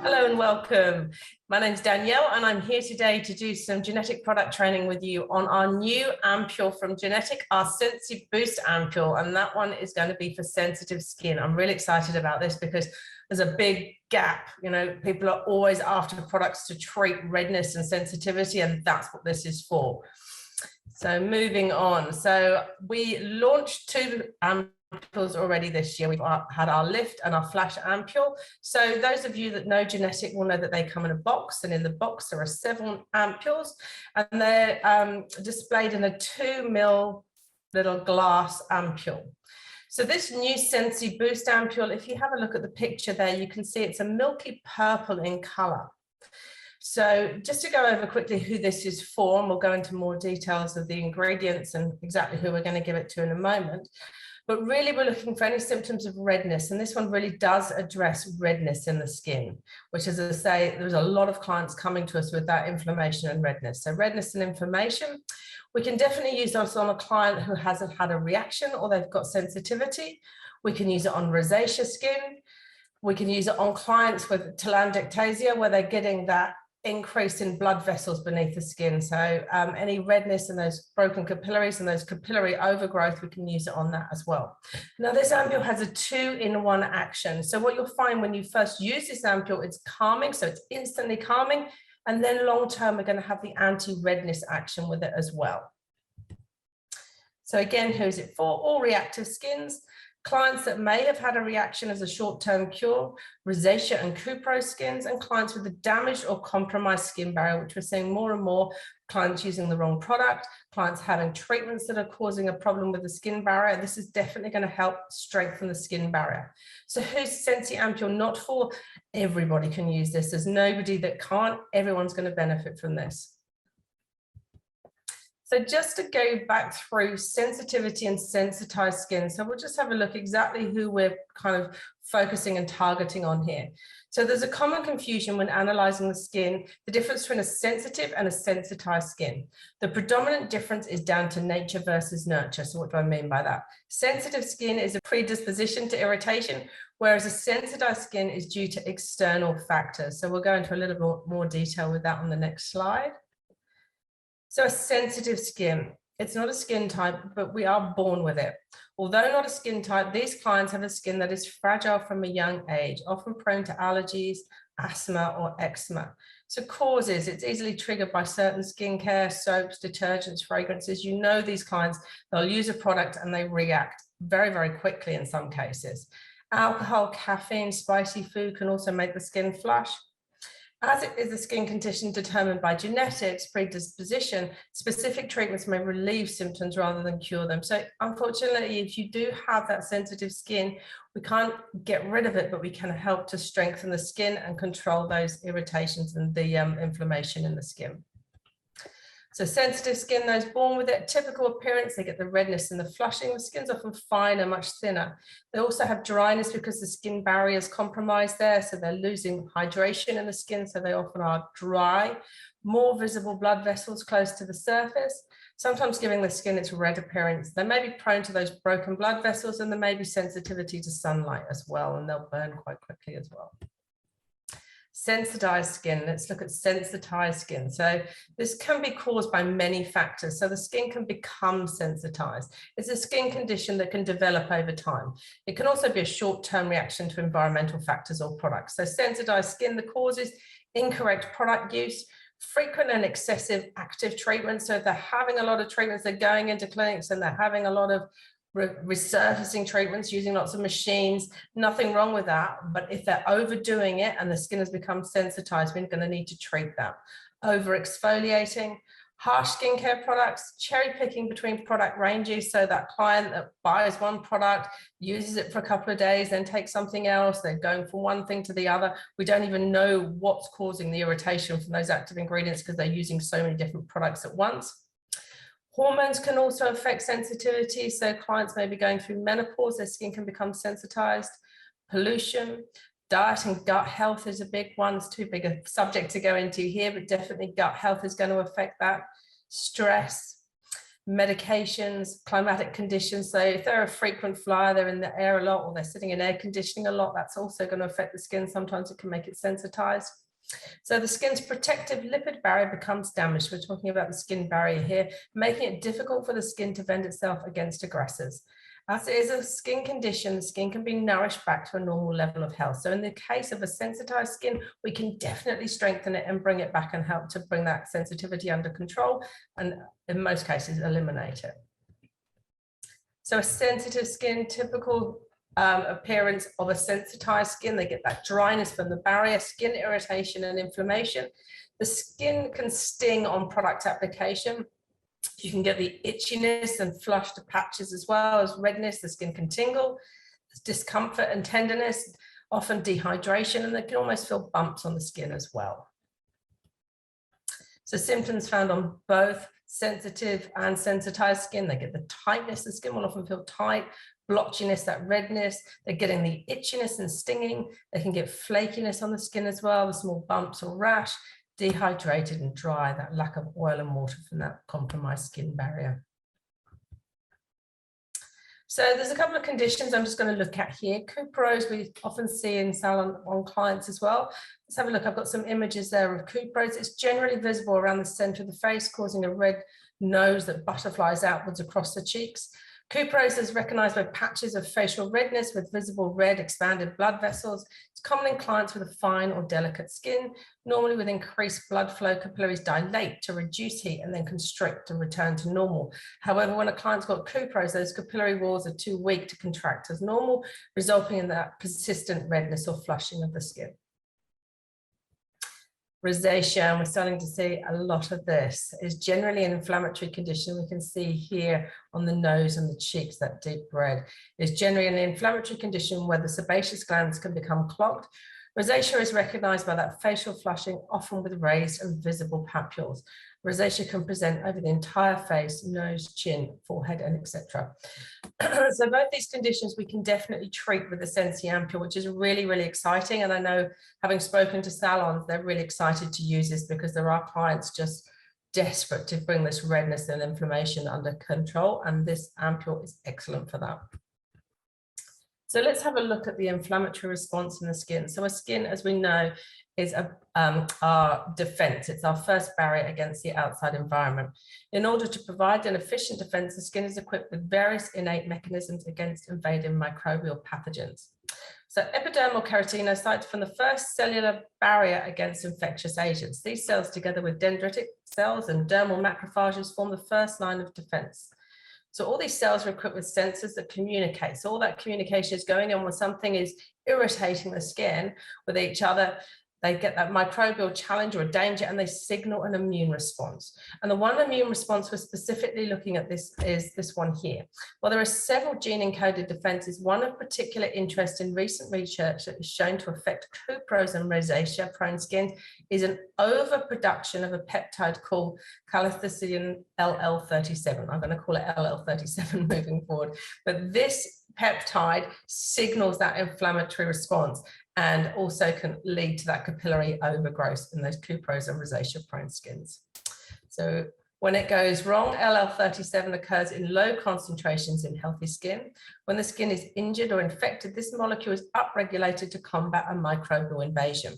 Hello and welcome. My name's Danielle and I'm here today to do some genetic product training with you on our new ampule from GERnétic, our Sensi Boost ampule, and that one is going to be for sensitive skin. I'm really excited about this because there's a big gap. You know, people are always after products to treat redness and sensitivity, and that's what this is for. So moving on. So we launched two ampules already this year. We've had our lift and our flash ampule. So those of you that know GERnétic will know that they come in a box, and in the box there are 7 ampules, and they're displayed in a 2 ml little glass ampule. So this new Sensi Boost ampule, if you have a look at the picture there, you can see it's a milky purple in color. So just to go over quickly who this is for, and we'll go into more details of the ingredients and exactly who we're going to give it to in a moment. But really, we're looking for any symptoms of redness, and this one really does address redness in the skin, which, as I say, there's a lot of clients coming to us with that inflammation and redness. So redness and inflammation, we can definitely use this on a client who hasn't had a reaction or they've got sensitivity. We can use it on rosacea skin. We can use it on clients with telangiectasia, where they're getting that increase in blood vessels beneath the skin. So any redness and those broken capillaries and those capillary overgrowth, we can use it on that as well. Now this ampule has a 2-in-1 action. So what you'll find when you first use this ampule, it's calming, so it's instantly calming, and then long term we're going to have the anti-redness action with it as well. So again, who's it for? All reactive skins. Clients that may have had a reaction as a short-term cure, Rosacea and Couperouse skins, and clients with a damaged or compromised skin barrier, which we're seeing more and more, clients using the wrong product, clients having treatments that are causing a problem with the skin barrier. This is definitely going to help strengthen the skin barrier. So who's Sensi ampule not for? Everybody can use this. There's nobody that can't. Everyone's going to benefit from this. So just to go back through sensitivity and sensitized skin, so we'll just have a look exactly who we're kind of focusing and targeting on here. So there's a common confusion when analyzing the skin, the difference between a sensitive and a sensitized skin. The predominant difference is down to nature versus nurture. So what do I mean by that? Sensitive skin is a predisposition to irritation, whereas a sensitized skin is due to external factors. So we'll go into a little bit more detail with that on the next slide. So a sensitive skin, it's not a skin type, but we are born with it. Although not a skin type, these clients have a skin that is fragile from a young age, often prone to allergies, asthma, or eczema. So causes, it's easily triggered by certain skincare, soaps, detergents, fragrances. You know these clients, they'll use a product and they react very, very quickly in some cases. Alcohol, caffeine, spicy food can also make the skin flush. As it is a skin condition determined by genetics, predisposition, specific treatments may relieve symptoms rather than cure them. So unfortunately, if you do have that sensitive skin, we can't get rid of it, but we can help to strengthen the skin and control those irritations and the inflammation in the skin. So sensitive skin, those born with it, typical appearance, they get the redness and the flushing. The skin's often finer, much thinner. They also have dryness because the skin barrier is compromised there, so they're losing hydration in the skin, so they often are dry. More visible blood vessels close to the surface, sometimes giving the skin its red appearance. They may be prone to those broken blood vessels, and there may be sensitivity to sunlight as well, and they'll burn quite quickly as well. Sensitized skin, let's look at sensitized skin. So this can be caused by many factors. So the skin can become sensitized. It's a skin condition that can develop over time. It can also be a short-term reaction to environmental factors or products. So sensitized skin, the causes, incorrect product use, frequent and excessive active treatments. So if they're having a lot of treatments, they're going into clinics and they're having a lot of resurfacing treatments, using lots of machines, nothing wrong with that. But if they're overdoing it and the skin has become sensitized, we're going to need to treat that. Over exfoliating, harsh skincare products, cherry picking between product ranges. So that client that buys one product, uses it for a couple of days, then takes something else, they're going from one thing to the other. We don't even know what's causing the irritation from those active ingredients because they're using so many different products at once. Hormones can also affect sensitivity. So clients may be going through menopause, their skin can become sensitized. Pollution, diet and gut health is a big one. It's too big a subject to go into here, but definitely gut health is going to affect that. Stress, medications, climatic conditions. So if they're a frequent flyer, they're in the air a lot, or they're sitting in air conditioning a lot, that's also going to affect the skin. Sometimes it can make it sensitized. So the skin's protective lipid barrier becomes damaged. We're talking about the skin barrier here, making it difficult for the skin to defend itself against aggressors. As it is a skin condition, the skin can be nourished back to a normal level of health. So in the case of a sensitized skin, we can definitely strengthen it and bring it back and help to bring that sensitivity under control, and in most cases, eliminate it. So a sensitive skin, typical appearance of a sensitized skin, they get that dryness from the barrier, skin irritation and inflammation. The skin can sting on product application. You can get the itchiness and flushed patches as well as redness. The skin can tingle, discomfort and tenderness, often dehydration, and they can almost feel bumps on the skin as well. So symptoms found on both sensitive and sensitized skin. They get the tightness, the skin will often feel tight, blotchiness, that redness. They're getting the itchiness and stinging. They can get flakiness on the skin as well, with small bumps or rash, dehydrated and dry, that lack of oil and water from that compromised skin barrier. So there's a couple of conditions I'm just going to look at here. Couperouse we often see in salon on clients as well. Let's have a look. I've got some images there of Couperouse. It's generally visible around the center of the face, causing a red nose that butterflies outwards across the cheeks. Couperouse is recognized by patches of facial redness with visible red expanded blood vessels. It's common in clients with a fine or delicate skin. Normally with increased blood flow, capillaries dilate to reduce heat and then constrict and return to normal. However, when a client's got Couperouse, those capillary walls are too weak to contract as normal, resulting in that persistent redness or flushing of the skin. Rosacea, and we're starting to see a lot of this, is generally an inflammatory condition. We can see here on the nose and the cheeks, that deep red is generally an inflammatory condition where the sebaceous glands can become clogged. Rosacea is recognized by that facial flushing, often with raised and visible papules. Rosacea can present over the entire face, nose, chin, forehead, and etc. So both these conditions we can definitely treat with the Sensi Ampule, which is really, really exciting. And I know, having spoken to salons, they're really excited to use this because there are clients just desperate to bring this redness and inflammation under control. And this ampule is excellent for that. So let's have a look at the inflammatory response in the skin. So a skin, as we know, is our defense. It's our first barrier against the outside environment. In order to provide an efficient defense, the skin is equipped with various innate mechanisms against invading microbial pathogens. So epidermal keratinocytes form the first cellular barrier against infectious agents. These cells, together with dendritic cells and dermal macrophages, form the first line of defense. So all these cells are equipped with sensors that communicate. So all that communication is going on when something is irritating the skin with each other. They get that microbial challenge or danger and they signal an immune response. And the one immune response we're specifically looking at this is this one here. Well, there are several gene-encoded defenses. One of particular interest in recent research that is shown to affect Couperouse and rosacea-prone skin is an overproduction of a peptide called cathelicidin LL37. I'm going to call it LL37 moving forward. But this peptide signals that inflammatory response and also can lead to that capillary overgrowth in those Couperouse and rosacea-prone skins. So when it goes wrong, LL37 occurs in low concentrations in healthy skin. When the skin is injured or infected, this molecule is upregulated to combat a microbial invasion.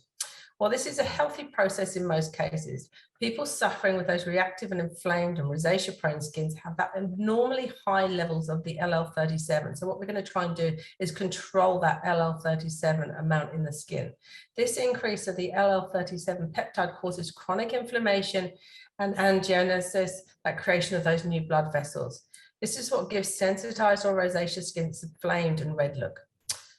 Well, this is a healthy process in most cases. People suffering with those reactive and inflamed and rosacea-prone skins have that abnormally high levels of the LL37. So what we're going to try and do is control that LL37 amount in the skin. This increase of the LL37 peptide causes chronic inflammation and angiogenesis, that creation of those new blood vessels. This is what gives sensitized or rosacea skin its inflamed and red look.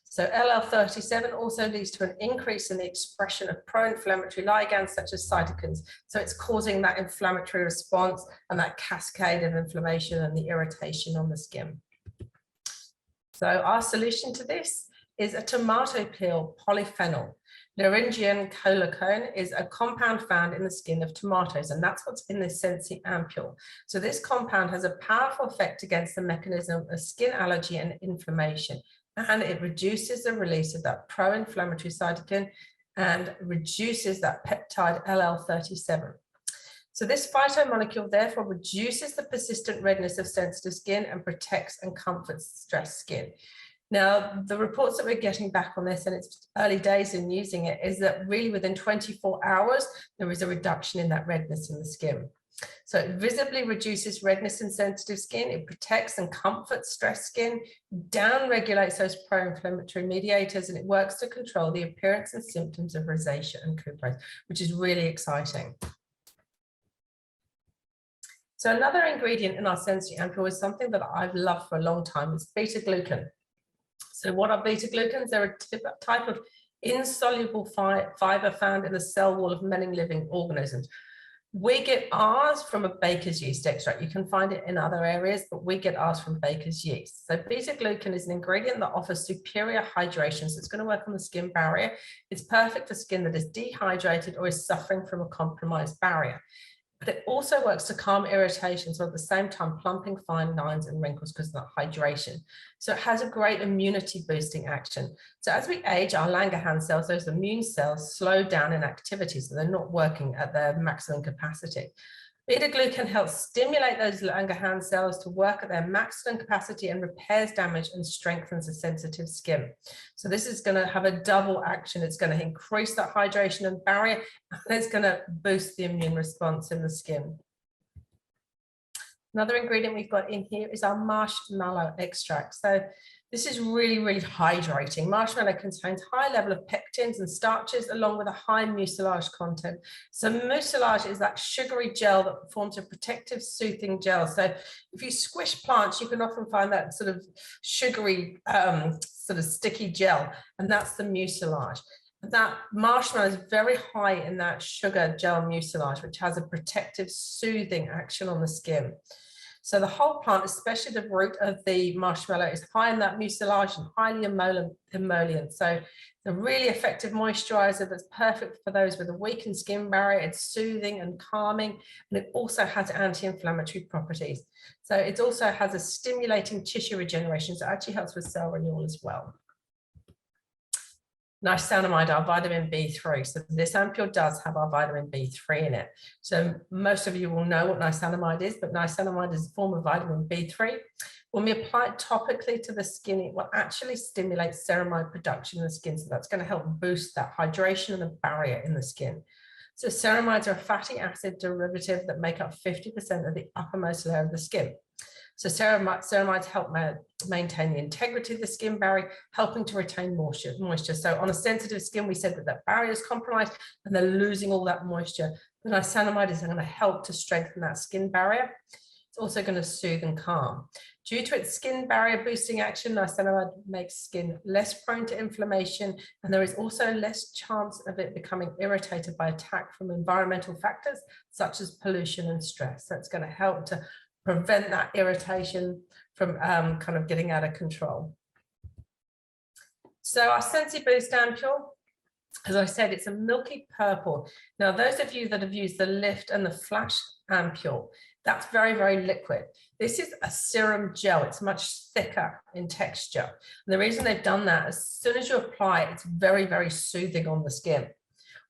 So LL37 also leads to an increase in the expression of pro-inflammatory ligands such as cytokines. So it's causing that inflammatory response and that cascade of inflammation and the irritation on the skin. So our solution to this is a tomato peel polyphenol. Naringenin Chalconeis is a compound found in the skin of tomatoes, and that's what's in the Sensi Ampule. So this compound has a powerful effect against the mechanism of skin allergy and inflammation. And it reduces the release of that pro-inflammatory cytokine and reduces that peptide LL37. So this phytomolecule therefore reduces the persistent redness of sensitive skin and protects and comforts stressed skin. Now, the reports that we're getting back on this, and it's early days in using it, is that really within 24 hours, there is a reduction in that redness in the skin. So it visibly reduces redness in sensitive skin, it protects and comforts stressed skin, down-regulates those pro-inflammatory mediators, and it works to control the appearance and symptoms of rosacea and couperouse, which is really exciting. So another ingredient in our sensory ampule is something that I've loved for a long time. It's beta-glucan. So what are beta-glucans? They're a type of insoluble fiber found in the cell wall of many living organisms. We get ours from a baker's yeast extract. You can find it in other areas, but we get ours from baker's yeast. So beta-glucan is an ingredient that offers superior hydration. So it's going to work on the skin barrier. It's perfect for skin that is dehydrated or is suffering from a compromised barrier. But it also works to calm irritation, so at the same time plumping fine lines and wrinkles because of that hydration. So it has a great immunity boosting action. So as we age, our Langerhans cells, those immune cells, slow down in activity, so they're not working at their maximum capacity. Beta-glucan helps stimulate those Langerhans cells to work at their maximum capacity and repairs damage and strengthens the sensitive skin. So this is going to have a double action. It's going to increase that hydration and barrier, and it's going to boost the immune response in the skin. Another ingredient we've got in here is our marshmallow extract. So this is really, really hydrating. Marshmallow contains high level of pectins and starches along with a high mucilage content. So mucilage is that sugary gel that forms a protective, soothing gel. So if you squish plants, you can often find that sort of sugary, sort of sticky gel, and that's the mucilage. That marshmallow is very high in that sugar gel mucilage, which has a protective, soothing action on the skin. So the whole plant, especially the root of the marshmallow, is high in that mucilage and highly emollient. So the really effective moisturizer that's perfect for those with a weakened skin barrier. It's soothing and calming, and it also has anti-inflammatory properties. So it also has a stimulating tissue regeneration, so it actually helps with cell renewal as well. Niacinamide, our vitamin B3. So this ampule does have our vitamin B3 in it. So most of you will know what niacinamide is, but niacinamide is a form of vitamin B3. When we apply it topically to the skin, it will actually stimulate ceramide production in the skin. So that's going to help boost that hydration and the barrier in the skin. So ceramides are a fatty acid derivative that make up 50% of the uppermost layer of the skin. So ceramides help maintain the integrity of the skin barrier, helping to retain moisture. So on a sensitive skin, we said that that barrier is compromised and they're losing all that moisture. The niacinamide is going to help to strengthen that skin barrier. It's also going to soothe and calm. Due to its skin barrier boosting action, niacinamide makes skin less prone to inflammation, and there is also less chance of it becoming irritated by attack from environmental factors such as pollution and stress. So it's going to help to prevent that irritation from kind of getting out of control. So our Sensi Boost ampule, as I said, it's a milky purple. Now, those of you that have used the Lift and the Flash ampule, that's very, very liquid. This is a serum gel. It's much thicker in texture. And the reason they've done that, as soon as you apply it, it's very, very soothing on the skin.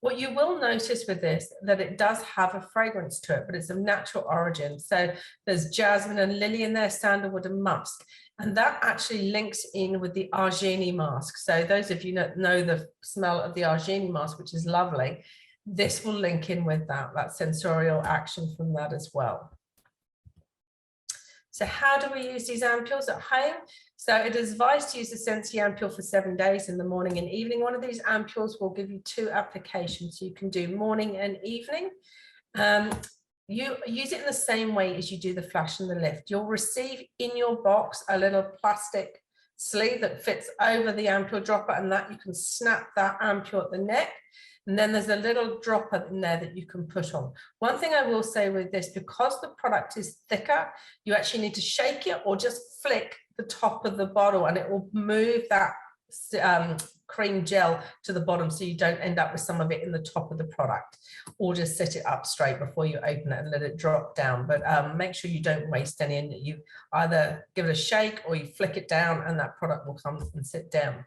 What you will notice with this, that it does have a fragrance to it, but it's of natural origin. So there's jasmine and lily in there, sandalwood and musk. And that actually links in with the Argini mask. So those of you that know the smell of the Argini mask, which is lovely, this will link in with that sensorial action from that as well. So how do we use these ampules at home? So it is advised to use the Sensi ampule for 7 days in the morning and evening. One of these ampules will give you 2 applications. So you can do morning and evening. You use it in the same way as you do the Flash and the Lift. You'll receive in your box a little plastic sleeve that fits over the ampule dropper, and that you can snap that ampule at the neck. And then there's a little dropper in there that you can put on. One thing I will say with this, because the product is thicker, you actually need to shake it or just flick the top of the bottle, and it will move that cream gel to the bottom so you don't end up with some of it in the top of the product, or just set it up straight before you open it and let it drop down. But make sure you don't waste any, and you either give it a shake or you flick it down and that product will come and sit down.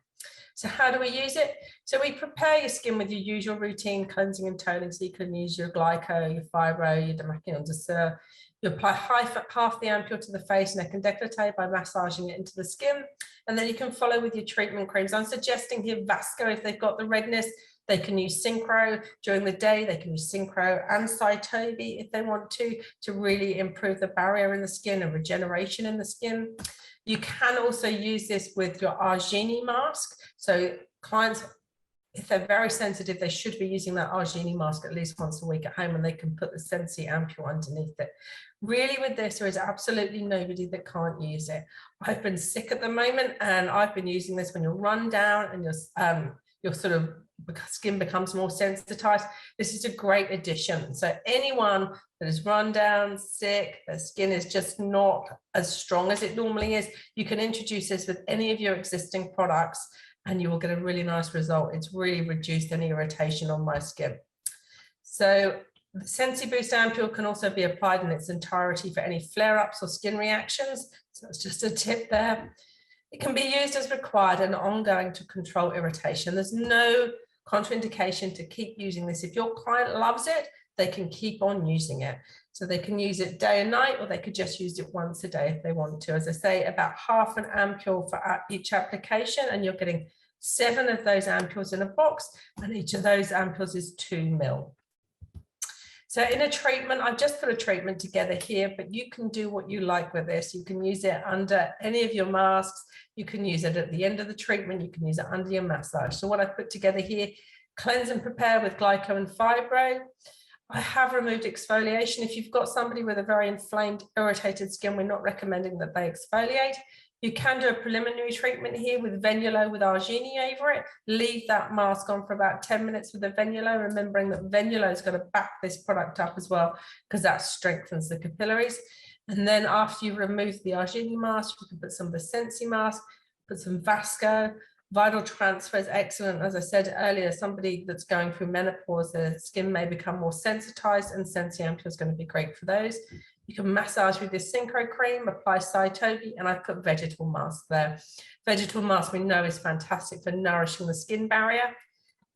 So how do we use it? So we prepare your skin with your usual routine cleansing and toning. So you can use your glyco, your fibro, your démaquillant douceur. You apply half the ampule to the face, neck and décolleté by massaging it into the skin. And then you can follow with your treatment creams. I'm suggesting here Vasco, if they've got the redness, they can use Synchro during the day. They can use Synchro and Cytobi if they want to really improve the barrier in the skin and regeneration in the skin. You can also use this with your Argini mask. So clients, if they're very sensitive, they should be using that Argini mask at least once a week at home, and they can put the Sensi Ampule underneath it. Really with this, there is absolutely nobody that can't use it. I've been sick at the moment, and I've been using this when you're run down and your sort of skin becomes more sensitized. This is a great addition. So anyone that is run down, sick, their skin is just not as strong as it normally is, you can introduce this with any of your existing products and you will get a really nice result. It's really reduced any irritation on my skin. So the Sensi Boost Ampule can also be applied in its entirety for any flare-ups or skin reactions. So that's just a tip there. It can be used as required and ongoing to control irritation. There's no contraindication to keep using this. If your client loves it, they can keep on using it. So they can use it day and night, or they could just use it once a day if they want to. As I say, about half an ampule for each application, and you're getting 7 of those ampules in a box, and each of those ampules is 2 ml. So in a treatment, I've just put a treatment together here, but you can do what you like with this. You can use it under any of your masks. You can use it at the end of the treatment. You can use it under your massage. So what I've put together here, cleanse and prepare with glyco and fibro. I have removed exfoliation. If you've got somebody with a very inflamed, irritated skin, we're not recommending that they exfoliate. You can do a preliminary treatment here with Venulo with Argini over it. Leave that mask on for about 10 minutes with the Venulo, remembering that Venulo is going to back this product up as well, because that strengthens the capillaries. And then after you remove the Argini mask, you can put some of the Sensi mask, put some Vasco. Vital transfer is excellent. As I said earlier, somebody that's going through menopause, their skin may become more sensitized, and Sensi Ampule is going to be great for those. You can massage with this Synchro cream, apply Cytobi, and I've put vegetable mask there. Vegetable mask we know is fantastic for nourishing the skin barrier.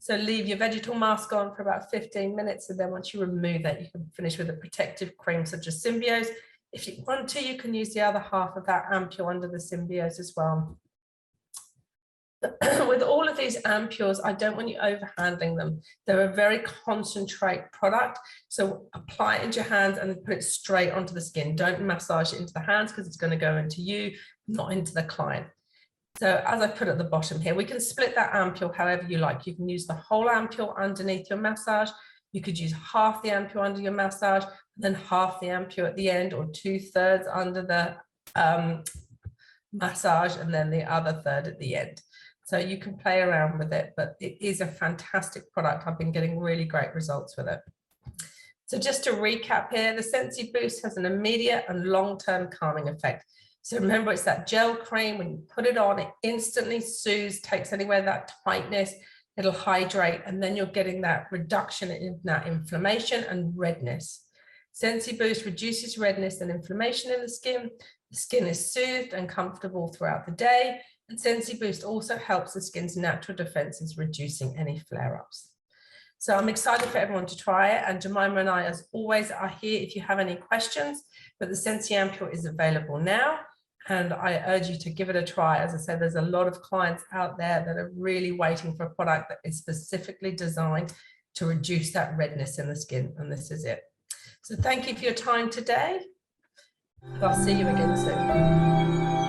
So leave your vegetable mask on for about 15 minutes, and then once you remove that, you can finish with a protective cream such as Symbiose. If you want to, you can use the other half of that ampule under the Symbiose as well. With all of these ampules, I don't want you overhandling them. They're a very concentrate product. So apply it into your hands and put it straight onto the skin. Don't massage it into the hands, because it's going to go into you, not into the client. So as I put at the bottom here, we can split that ampule however you like. You can use the whole ampule underneath your massage. You could use half the ampule under your massage, and then half the ampule at the end, or 2/3 under the massage, and then the other third at the end. So you can play around with it, but it is a fantastic product. I've been getting really great results with it. So just to recap here, the Sensi Boost has an immediate and long-term calming effect. So remember, it's that gel cream. When you put it on, it instantly soothes, takes anywhere that tightness, it'll hydrate, and then you're getting that reduction in that inflammation and redness. Sensi Boost reduces redness and inflammation in the skin. The skin is soothed and comfortable throughout the day. And Sensi Boost also helps the skin's natural defenses, reducing any flare-ups. So I'm excited for everyone to try it. And Jemima and I, as always, are here if you have any questions. But the Sensi Ampule is available now, and I urge you to give it a try. As I said, there's a lot of clients out there that are really waiting for a product that is specifically designed to reduce that redness in the skin, and this is it. So thank you for your time today. I'll see you again soon.